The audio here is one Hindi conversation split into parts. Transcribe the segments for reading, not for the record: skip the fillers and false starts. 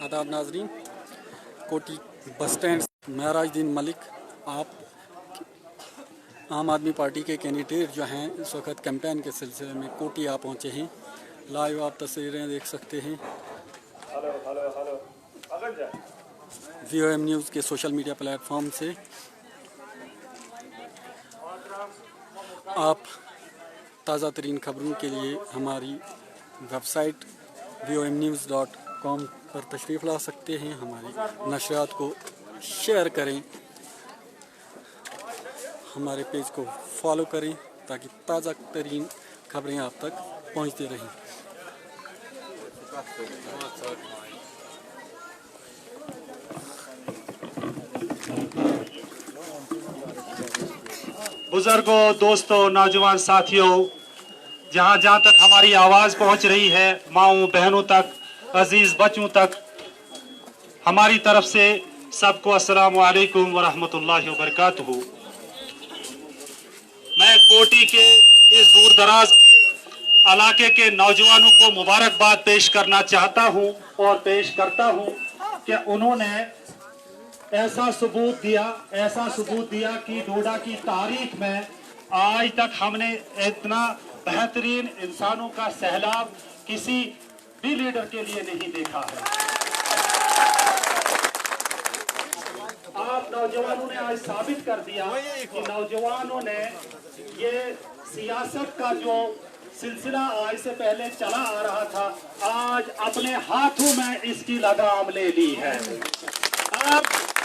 आदाब नाजरीन, कोटी बस स्टैंड महराजुद्दीन मलिक आप आम आदमी पार्टी के कैंडिडेट जो हैं इस वक्त कैंपेन के सिलसिले में कोटी आ पहुँचे हैं। लाइव आप तस्वीरें देख सकते हैं। VOM न्यूज़ के सोशल मीडिया प्लेटफॉर्म से आप ताज़ा तरीन खबरों के लिए हमारी वेबसाइट VOMnews.com पर तशरीफ़ ला सकते हैं। हमारी नशरियात को शेयर करें, हमारे पेज को फॉलो करें ताकि ताज़ा तरीन खबरें आप तक पहुंचती रहें। बुजुर्गों, दोस्तों, नौजवान साथियों, जहां जहां तक हमारी आवाज़ पहुंच रही है, माओं बहनों तक, अजीज बच्चों तक, हमारी तरफ से सबको अस्सलाम वालेकुम व रहमतुल्लाहि व बरकातुहू। मैं कोटी के इस दूर दराज इलाके के नौजवानों को मुबारकबाद पेश करना चाहता हूं और पेश करता हूं कि उन्होंने ऐसा सबूत दिया कि डोडा की तारीख में आज तक हमने इतना बेहतरीन इंसानों का सैलाब किसी भी लीडर के लिए नहीं देखा है। आप नौजवानों ने आज साबित कर दिया कि नौजवानों ने ये सियासत का जो सिलसिला आज से पहले चला आ रहा था, आज अपने हाथों में इसकी लगाम ले ली है। अब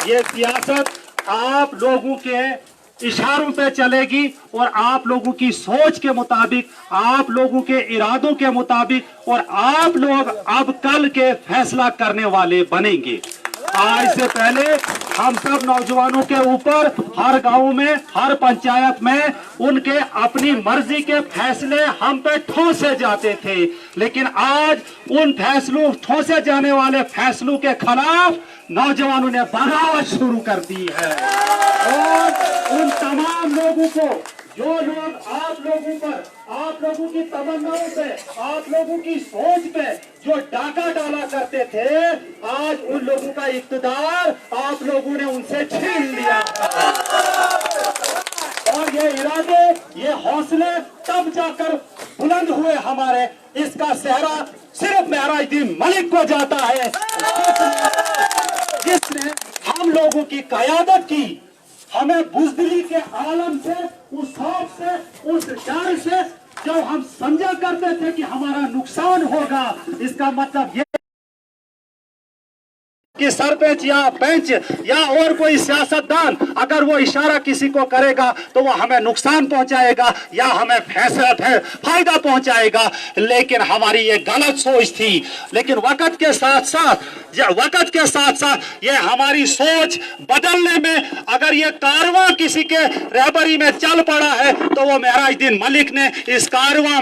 ये सियासत आप लोगों के इशारों पे चलेगी और आप लोगों की सोच के मुताबिक, आप लोगों के इरादों के मुताबिक, और आप लोग अब कल के फैसला करने वाले बनेंगे। आज से पहले हम सब नौजवानों के ऊपर हर गांव में, हर पंचायत में उनके अपनी मर्जी के फैसले हम पे ठोसे जाते थे, लेकिन आज उन फैसलों, ठोसे जाने वाले फैसलों के खिलाफ नौजवानों ने बगावत शुरू कर दी है। और उन तमाम लोगों को, जो लोग आप लोगों पर, आप लोगों की तमन्नाओं पे, आप लोगों की सोच पे जो डाका डाला करते थे, आज उन लोगों का इख्तिदार आप लोगों ने उनसे छीन लिया। और ये इरादे, ये हौसले तब जाकर बुलंद हुए हमारे। इसका सेहरा सिर्फ महराजुद्दीन मलिक को जाता है, जिसने हम लोगों की क़यादत की, हमें बुज़दिली के आलम से, उस खौफ से, उस डर से, जब हम समझा करते थे कि हमारा नुकसान होगा, इसका मतलब ये कि सरपंच या पंच या और कोई सियासतदान अगर वो इशारा किसी को करेगा तो वो हमें नुकसान पहुंचाएगा या हमें फायदा पहुंचाएगा। लेकिन हमारी ये गलत सोच थी। लेकिन वक्त के साथ साथ ये हमारी सोच बदलने में, अगर ये कारवां किसी के रहबरी में चल पड़ा है तो वो महराजुद्दीन मलिक ने इस कारवां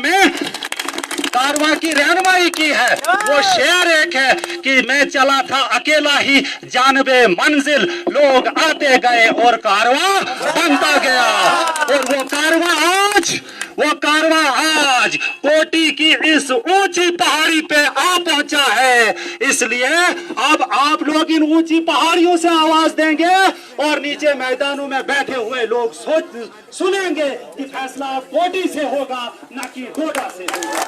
की रहनुमाई की है। वो शेर एक है कि मैं चला था अकेला ही जानबे मंजिल, लोग आते गए और कारवां बनता गया। और वो कारवां आज कोटी की इस ऊंची पहाड़ी पे आ पहुंचा है। इसलिए अब आप लोग इन ऊंची पहाड़ियों से आवाज देंगे और नीचे मैदानों में बैठे हुए लोग सुनेंगे कि फैसला कोटी से होगा, न कि डोडा से होगा।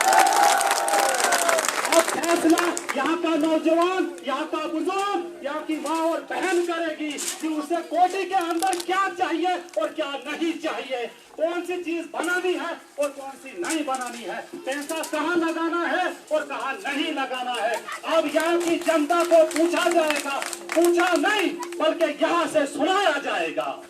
अब फैसला यहाँ का नौजवान, यहाँ का बुजुर्ग, यहाँ की माँ और बहन करेगी कि उसे कोटी के अंदर क्या चाहिए और क्या नहीं चाहिए, कौन सी चीज बनानी है और कौन सी नहीं बनानी है, पैसा कहाँ लगाना है और कहाँ नहीं लगाना है। अब यहाँ की जनता को पूछा जाएगा, पूछा नहीं बल्कि यहाँ से सुनाया जाएगा।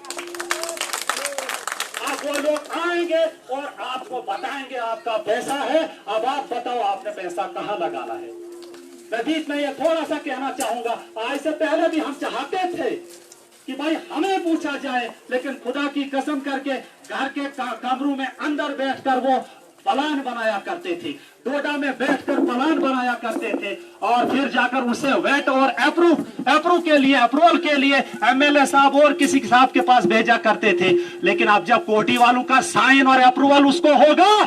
अब वो लोग आएंगे और आपको बताएंगे आपका पैसा है, अब आप बताओ आपने पैसा कहाँ लगाना है। मैं बीच में ये थोड़ा सा कहना चाहूंगा, आज से पहले भी हम चाहते थे कि भाई हमें पूछा जाए, लेकिन खुदा की कसम करके घर के कमरों में अंदर बैठकर वो प्लान बनाया करते थे, डोडा में बैठकर प्लान बनाया करते थे और फिर जाकर उसे वेट और अप्रूवल के लिए एमएलए साहब और किसी साहब के पास भेजा करते थे। लेकिन अब जब कोटी वालों का साइन और अप्रूवल उसको होगा,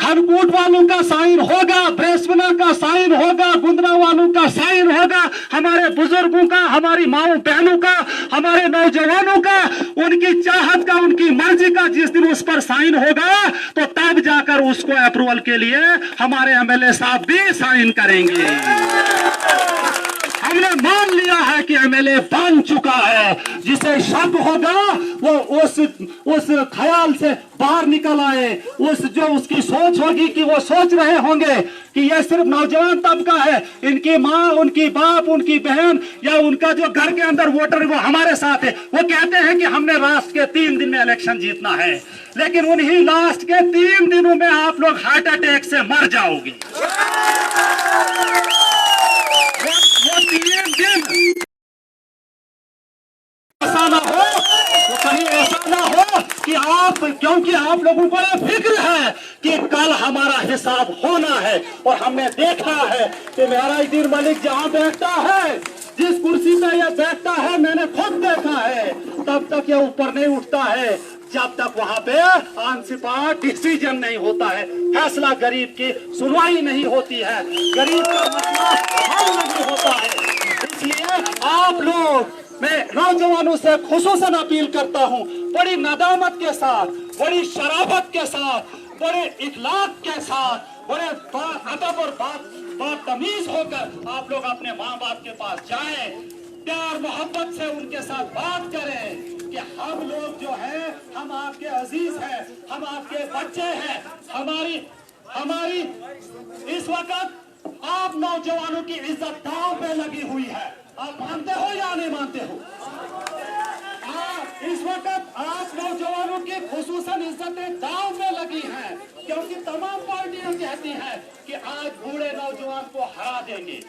खनकूट वालों का साइन होगा, ब्रेसवना का साइन होगा, गुंदरा वालों का साइन होगा, हमारे बुजुर्गों का, हमारी माओ बहनों का, हमारे नौजवानों का, उनकी चाहत का, उनकी मर्जी का जिस दिन उस पर साइन होगा तो तब जाकर उसको अप्रूवल के लिए हमारे एमएलए साहब भी साइन करेंगे। हमने मान लिया है कि एमएलए बन चुका है, जिसे शक होगा वो उस ख्याल से बाहर निकल आए, जो उसकी सोच होगी कि वो सोच रहे होंगे कि ये सिर्फ नौजवान तबका है, इनकी माँ, उनकी बाप, उनकी बहन या उनका जो घर के अंदर वोटर वो हमारे साथ है, वो कहते हैं कि हमने लास्ट के 3 दिन में इलेक्शन जीतना है, लेकिन उन्हीं लास्ट के 3 दिनों में आप लोग हार्ट अटैक से मर जाओगे। वो 3 दिन ऐसा ना हो, तो कहीं ऐसा ना हो कि क्योंकि आप लोगों को ये फिक्र है कि कल हमारा हिसाब होना है, और हमने देखा है कि मेहराजुद्दीन मलिक जहां बैठता है, जिस कुर्सी पे ये बैठता है, मैंने खुद देखा है, तब तक ये ऊपर नहीं उठता है जब तक वहां पे आंसिपार डिसीजन नहीं होता है, फैसला गरीब की सुनवाई नहीं होती है, गरीब का मसला हल नहीं होता है। इसलिए आप लोग, मैं नौजवानों से खुसूसन अपील करता हूं, बड़ी नदामत के साथ, बड़ी शराफत के साथ, बड़े इखलाक के साथ, बड़े अदब और बदतमीज होकर आप लोग अपने माँ बाप के पास जाएं, प्यार मोहब्बत से उनके साथ बात करें कि हम लोग जो है, हम आपके अजीज हैं, हम आपके बच्चे हैं, हमारी इस वक्त आप नौजवानों की इज्जत दांव पे लगी हुई है। आप मानते हो या नहीं मानते हो? इस वक्त आप नौजवानों की खुसूसन इज्जतें दांव पे लगी हैं, क्योंकि तमाम पार्टियां कहती हैं कि आज बूढ़े नौजवान को हरा देंगे।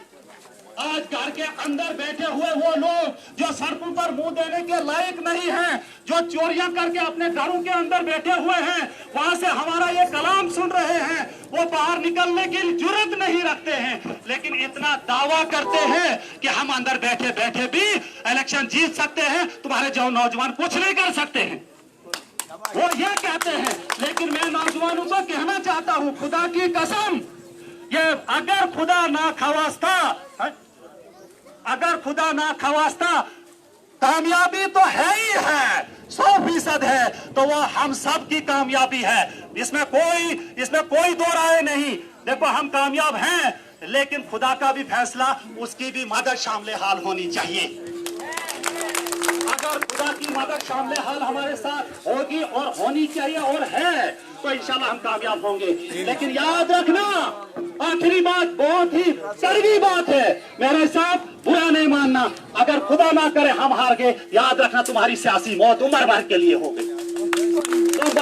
आज घर के अंदर बैठे हुए वो लोग जो सड़कों पर मुंह देने के लायक नहीं हैं, जो चोरियां करके अपने घरों के अंदर बैठे हुए हैं, वहां से हमारा ये कलाम सुन रहे हैं, वो बाहर निकलने की जुर्रत नहीं रखते हैं, लेकिन इतना दावा करते हैं कि हम अंदर बैठे बैठे भी इलेक्शन जीत सकते हैं, तुम्हारे जो नौजवान कुछ नहीं कर सकते हैं, वो ये कहते हैं। लेकिन मैं नौजवानों को कहना चाहता हूं, खुदा की कसम, ये अगर खुदा ना खवास्ता कामयाबी तो है ही है, 100% है, तो वो हम सब की कामयाबी है, इसमें कोई दो राय नहीं। देखो हम कामयाब हैं, लेकिन खुदा का भी फैसला, उसकी भी मदद शामिल हाल होनी चाहिए। अगर खुदा की मदद शामिल हाल हमारे साथ होगी और होनी चाहिए और है, तो इंशाल्लाह हम कामयाब होंगे। लेकिन याद रखना, आखिरी बात बहुत ही कड़वी बात है, मेरे साथ बुरा नहीं मानना, अगर खुदा ना करे हम हार गए, याद रखना तुम्हारी सियासी मौत उम्र भर के लिए हो गई। तो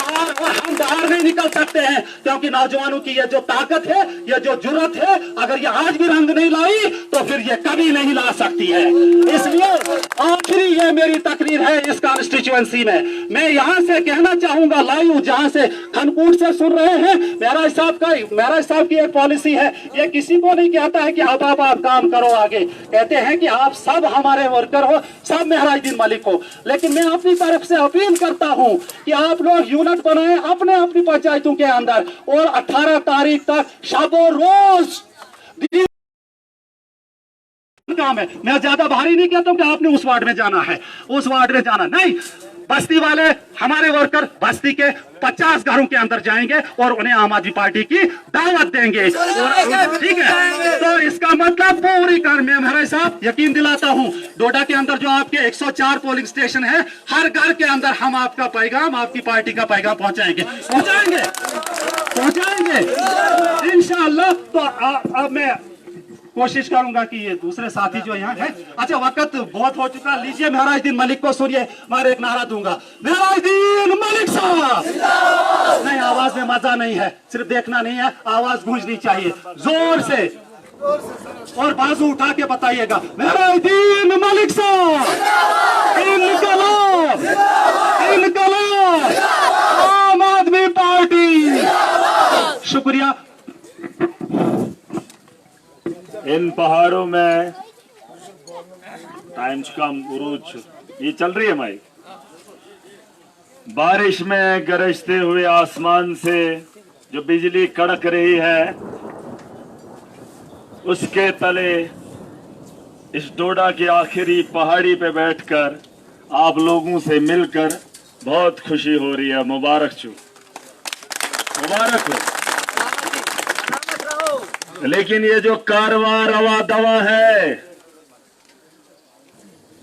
हम बाहर नहीं निकल सकते हैं, क्योंकि नौजवानों की ये जो ताकत है, ये जो जुर्रत है, अगर ये आज भी रंग नहीं लाई तो फिर ये कभी नहीं ला सकती है। इसलिए आखिरी ये मेरी तकरीर है इस कॉन्स्टिट्यूएंसी में, मैं यहाँ से कहना चाहूंगा, लाइव जहाँ से खनकूट से सुन रहे हैं, महराज साहब की एक पॉलिसी है, ये किसी को नहीं कहता है कि आप काम करो आगे, कहते हैं कि आप सब हमारे वर्कर हो, सब महराजुद्दीन मलिक हो। लेकिन मैं अपनी तरफ से अपील करता हूँ कि आप लोग यूनिट बनाए अपनी पंचायतों के अंदर, और 18 तारीख तक शबो रोज काम है। मैं ज्यादा भारी नहीं कहता हूं कि आपने उस वार्ड में जाना है, उस वार्ड में जाना नहीं, बस्ती वाले हमारे वर्कर बस्ती के 50 घरों के अंदर जाएंगे और उन्हें आम आदमी पार्टी की दावत देंगे, ठीक है। तो इसका मतलब पूरी मैं महाराज साहब यकीन दिलाता हूं, डोडा के अंदर जो आपके 104 पोलिंग स्टेशन है, हर घर के अंदर हम आपका पैगाम, आपकी पार्टी का पैगाम पहुंचाएंगे इंशाअल्लाह। तो अब मैं कोशिश करूंगा कि ये दूसरे साथी जो यहाँ है, अच्छा वक्त बहुत हो चुका, लीजिए महराजुद्दीन मलिक को सुनिए, मैं एक नारा दूंगा, महराजुद्दीन मलिक साहब। नहीं, आवाज में मजा नहीं है, सिर्फ देखना नहीं है, आवाज गूंजनी चाहिए जोर से, और बाजू उठा के बताइएगा, महराजुद्दीन मलिक साहब, इनकलाब, आम आदमी पार्टी। शुक्रिया। इन पहाड़ों में टाइम्स कम उरूज ये चल रही है माइक, बारिश में गरजते हुए आसमान से जो बिजली कड़क रही है, उसके तले इस डोडा की आखिरी पहाड़ी पे बैठकर आप लोगों से मिलकर बहुत खुशी हो रही है। मुबारक चू, मुबारक हो। लेकिन ये जो कारवां रवा दवा है,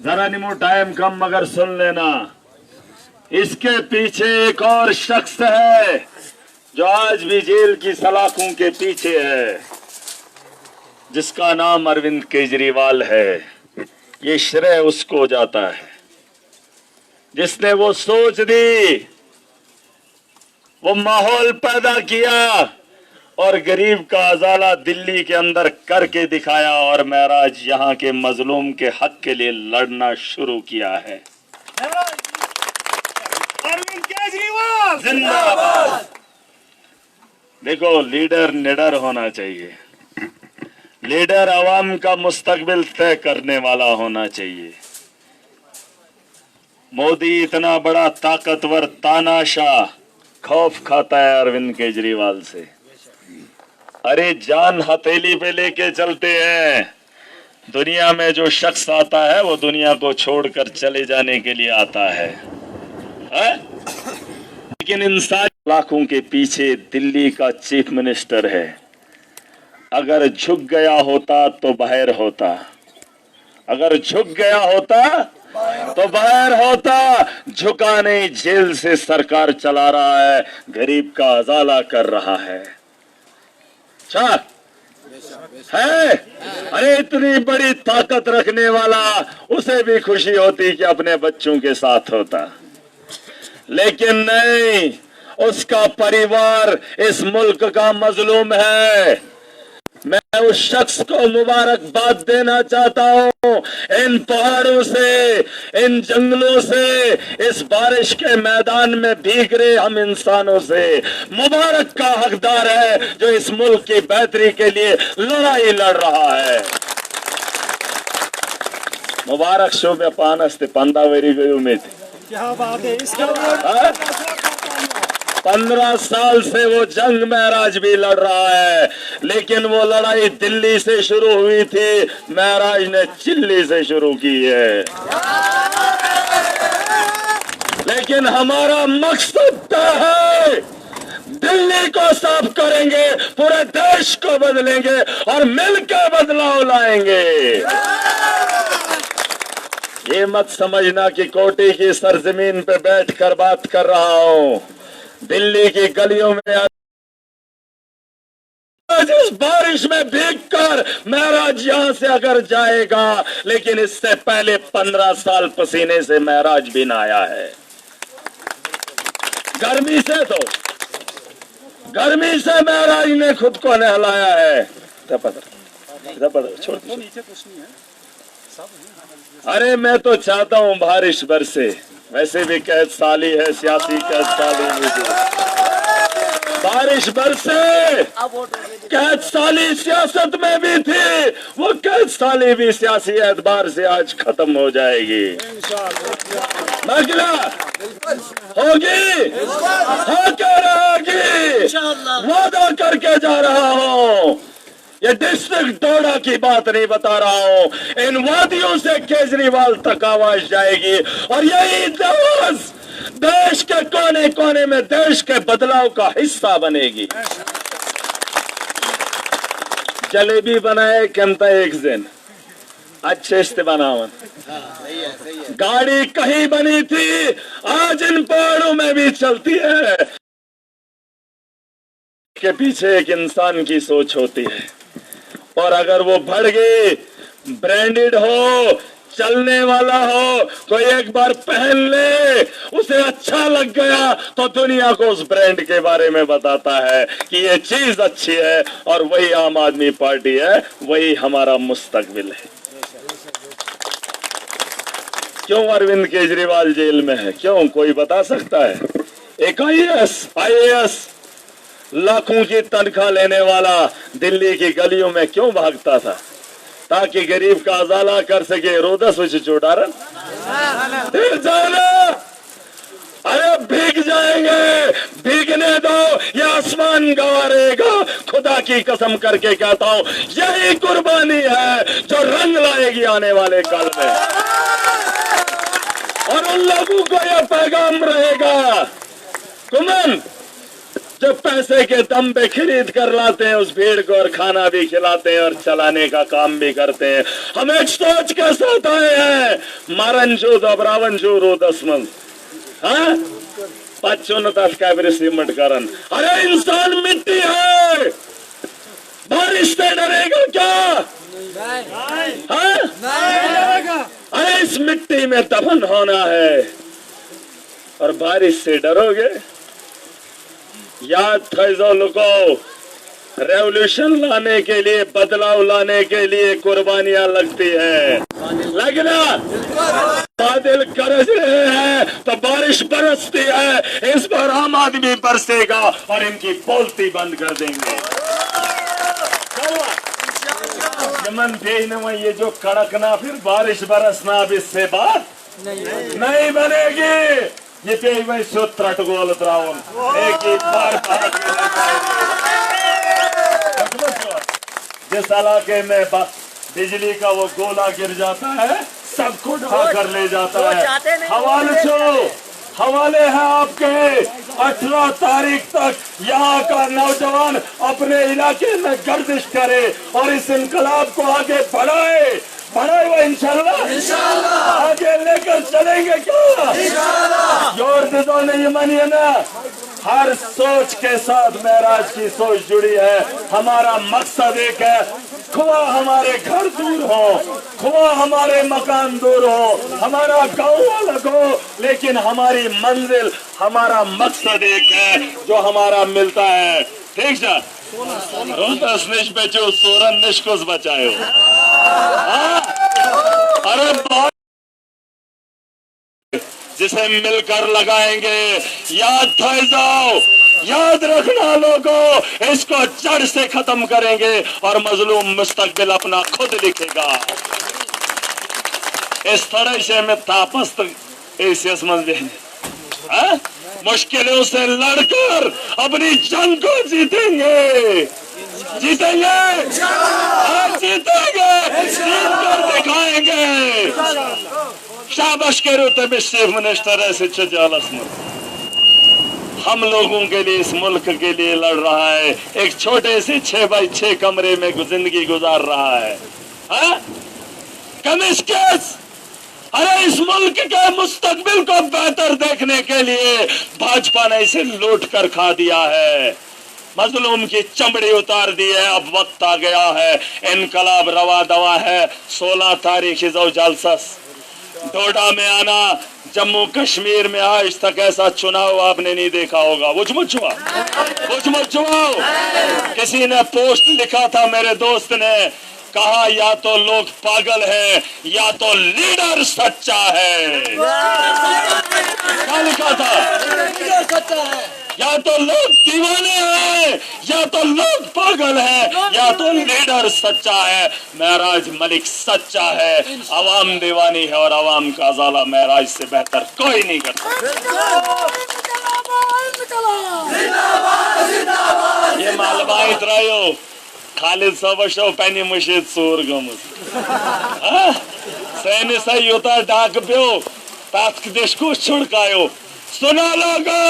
जरा निमो टाइम कम मगर सुन लेना, इसके पीछे एक और शख्स है जो आज भी जेल की सलाखों के पीछे है, जिसका नाम अरविंद केजरीवाल है। ये श्रेय उसको जाता है जिसने वो सोच दी, वो माहौल पैदा किया और गरीब का अजाला दिल्ली के अंदर करके दिखाया, और महराज यहाँ के मजलूम के हक के लिए लड़ना शुरू किया है। अरविंद केजरीवाल जिंदाबाद। देखो, लीडर निडर होना चाहिए, लीडर आवाम का मुस्तकबिल तय करने वाला होना चाहिए। मोदी इतना बड़ा ताकतवर तानाशाह खौफ खाता है अरविंद केजरीवाल से। अरे जान हथेली पे लेके चलते हैं। दुनिया में जो शख्स आता है वो दुनिया को छोड़कर चले जाने के लिए आता है, लेकिन इन सारे लाखों के पीछे दिल्ली का चीफ मिनिस्टर है। अगर झुक गया होता तो बाहर होता, अगर झुक गया होता तो बाहर होता। झुका नहीं, जेल से सरकार चला रहा है, गरीब का अजाला कर रहा है। है अरे इतनी बड़ी ताकत रखने वाला, उसे भी खुशी होती कि अपने बच्चों के साथ होता, लेकिन नहीं, उसका परिवार इस मुल्क का मजलूम है। मैं उस शख्स को मुबारकबाद देना चाहता हूँ। इन पहाड़ों से, इन जंगलों से, इस बारिश के मैदान में भीग रहे हम इंसानों से मुबारक का हकदार है, जो इस मुल्क की बेहतरी के लिए लड़ाई लड़ रहा है। मुबारक शो में पानस्ते पंदावेरी गई उम्मीद। क्या बात है, इसका 15 साल से वो जंग महराज भी लड़ रहा है, लेकिन वो लड़ाई दिल्ली से शुरू हुई थी, महराज ने चिल्ली से शुरू की है। लेकिन हमारा मकसद तय है, दिल्ली को साफ करेंगे, पूरे देश को बदलेंगे और मिलकर बदलाव लाएंगे। ये मत समझना कि कोटी की सरजमीन पे बैठकर बात कर रहा हूँ। दिल्ली की गलियों में आज इस बारिश में भीगकर महराज यहां से अगर जाएगा, लेकिन इससे पहले 15 साल पसीने से महराज भी नहाया है। गर्मी से महराज ने खुद को नहलाया है। छोड़ अरे मैं तो चाहता हूं बारिश बरसे, वैसे भी कैद साली है, सियासी कैद साली मुझे। बारिश बरसे, कैद साली सियासत में भी थी, वो कैद साली भी सियासी एतबार से आज खत्म हो जाएगी। मगला होगी, होकर रहेगी, वादा करके जा रहा हूँ। ये डिस्ट्रिक्ट डोडा की बात नहीं बता रहा हूँ, इन वादियों से केजरीवाल तक आवाज जाएगी, और यही आवाज देश के कोने कोने में देश के बदलाव का हिस्सा बनेगी। जलेबी बनाए कहता एक दिन अच्छे से बनावन, गाड़ी कहीं बनी थी, आज इन पहाड़ों में भी चलती है। के पीछे एक इंसान की सोच होती है, और अगर वो बढ़ गई, ब्रांडेड हो, चलने वाला हो, कोई एक बार पहन ले, उसे अच्छा लग गया तो दुनिया को उस ब्रांड के बारे में बताता है कि ये चीज अच्छी है, और वही आम आदमी पार्टी है, वही हमारा मुस्तकबिल है। क्यों अरविंद केजरीवाल जेल में है? क्यों, कोई बता सकता है? एक आईएएस लाखों की तनख्वाह लेने वाला दिल्ली की गलियों में क्यों भागता था? ताकि गरीब का अजाला कर सके। रोदस चोटारन अरे भीग जाएंगे, भीगने दो, ये आसमान गवारेगा। खुदा की कसम करके कहता हूं, यही कुर्बानी है जो रंग लाएगी आने वाले कल में। और उन लोगों को यह पैगाम रहेगा, कुमन जो पैसे के दम पे खरीद कर लाते हैं उस भीड़ को, और खाना भी खिलाते हैं और चलाने का काम भी करते हैं। हम एक सोच के साथ आए हैं, मारन जो दबरावन जो रो दसमन, हाँ 549 कैबरे सीमेंट करन। अरे इंसान मिट्टी है, बारिश से डरेगा क्या? हाँ? अरे इस मिट्टी में दफन होना है और बारिश से डरोगे? याद था जो लोगों, रेवोल्यूशन लाने के लिए, बदलाव लाने के लिए कुर्बानियां लगती है, लगना। बादल गरज रहे हैं तो बारिश बरसती है। इस बार आम आदमी बरसेगा और इनकी बोलती बंद कर देंगे। मन ये जो कड़कना फिर बारिश बरसना, अब इससे बात नहीं बनेगी। ये पे वही सूत्र गोल त्राउन एक ही बार जिस इलाके में बिजली का वो गोला गिर जाता है, सबको ढहा कर ले जाता है। हवाले हैं आपके 18 तारीख तक यहाँ का नौजवान अपने इलाके में गर्दिश करे और इस इनकलाब को आगे बढ़ाए वो इंशाल्लाह आगे लेकर चलेंगे क्या? जोर दे दो, नहीं मानिए ना। हर सोच के साथ महराज की सोच जुड़ी है। हमारा मकसद एक है, खुआ हमारे घर दूर हो, खुआ हमारे मकान दूर हो, हमारा गाँव अलग हो, लेकिन हमारी मंजिल, हमारा मकसद एक है जो हमारा मिलता है। ठीक सर, रोज निश बचो, सोरन निष्कुस बचाओ। अरे जिसे मिलकर लगाएंगे, याद था जाओ, याद रखना लोगों, इसको जड़ से खत्म करेंगे और मजलूम मुस्तकबिल अपना खुद लिखेगा। इस तरह से मैं तापस इस मंजिल मुश्किलों से लड़कर अपनी जंग को जीतेंगे, जीतेंगे, जीतेंगे, जीत कर दिखाएंगे। शाबाश के रूते में चीफ मिनिस्टर ऐसे हम लोगों के लिए, इस मुल्क के लिए लड़ रहा है। एक छोटे से 6 बाई 6 कमरे में जिंदगी गुजार रहा है। अरे इस मुल्क के मुस्तकबिल को बेहतर देखने के लिए भाजपा ने इसे लूट कर खा दिया है, मजलूम की चमड़ी उतार दी है। अब वक्त आ गया है, इनकलाब रवा दवा है। 16 तारीख जलसस डोडा में आना। जम्मू कश्मीर में आज तक ऐसा चुनाव आपने नहीं देखा होगा। किसी ने पोस्ट लिखा था, मेरे दोस्त ने कहा, या तो लोग पागल हैं या तो लीडर सच्चा है। क्या लिखा था? या तो लोग दीवाने हैं या तो लोग पागल हैं या तो लीडर सच्चा है। महराज मलिक सच्चा है, अवाम दीवानी है और अवाम का अजाला महराज से बेहतर कोई नहीं करता। ये मालबाई त्रायो खालिद साहब पैनी मशीद सोर गमुज सैनी सा योता डाक पियो ताक देश को छुड़कायो। सुना लोगो,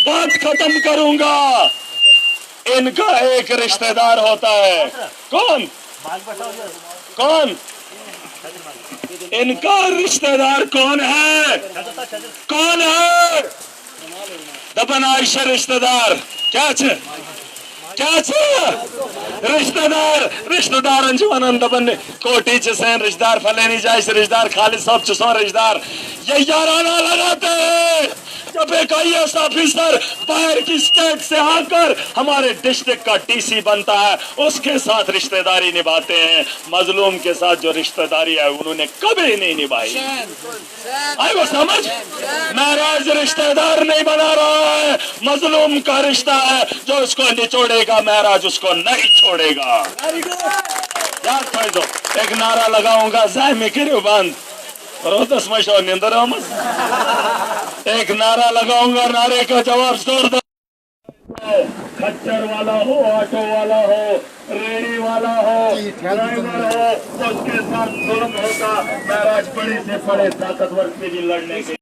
बात खत्म करूंगा। इनका एक रिश्तेदार होता है। कौन? इनका रिश्तेदार कौन है? दबन आयशा रिश्तेदार क्या रिश्तेदार अंजुमन दबन कोटी चेन रिश्तेदार फलेनी जाए रिश्तेदार खालिद साहब चुसो रिश्तेदार। ये याराना लगाते हैं जब एक IAS ऑफिसर बाहर की स्टेट से आकर हमारे डिस्ट्रिक्ट का DC बनता है, उसके साथ रिश्तेदारी निभाते हैं। मजलूम के साथ जो रिश्तेदारी है उन्होंने कभी नहीं निभाई। आई वो समझ? महराज रिश्तेदार नहीं बना रहा है, मजलूम का रिश्ता है। जो उसको निचोड़ेगा महराज उसको नहीं छोड़ेगा। याद कर दो, एक नारा लगाऊंगा, ज़हमी करो बंद रोहतस में शो निंदर एक नारा लगाऊंगा, नारे का जवाब जोर दो। खच्चर वाला हो, ऑटो वाला हो, रेडी वाला हो, ड्राइवर हो, उसके साथ जुल्म होगा। महराजपड़ी से बड़े ताकतवर से भी लड़ने के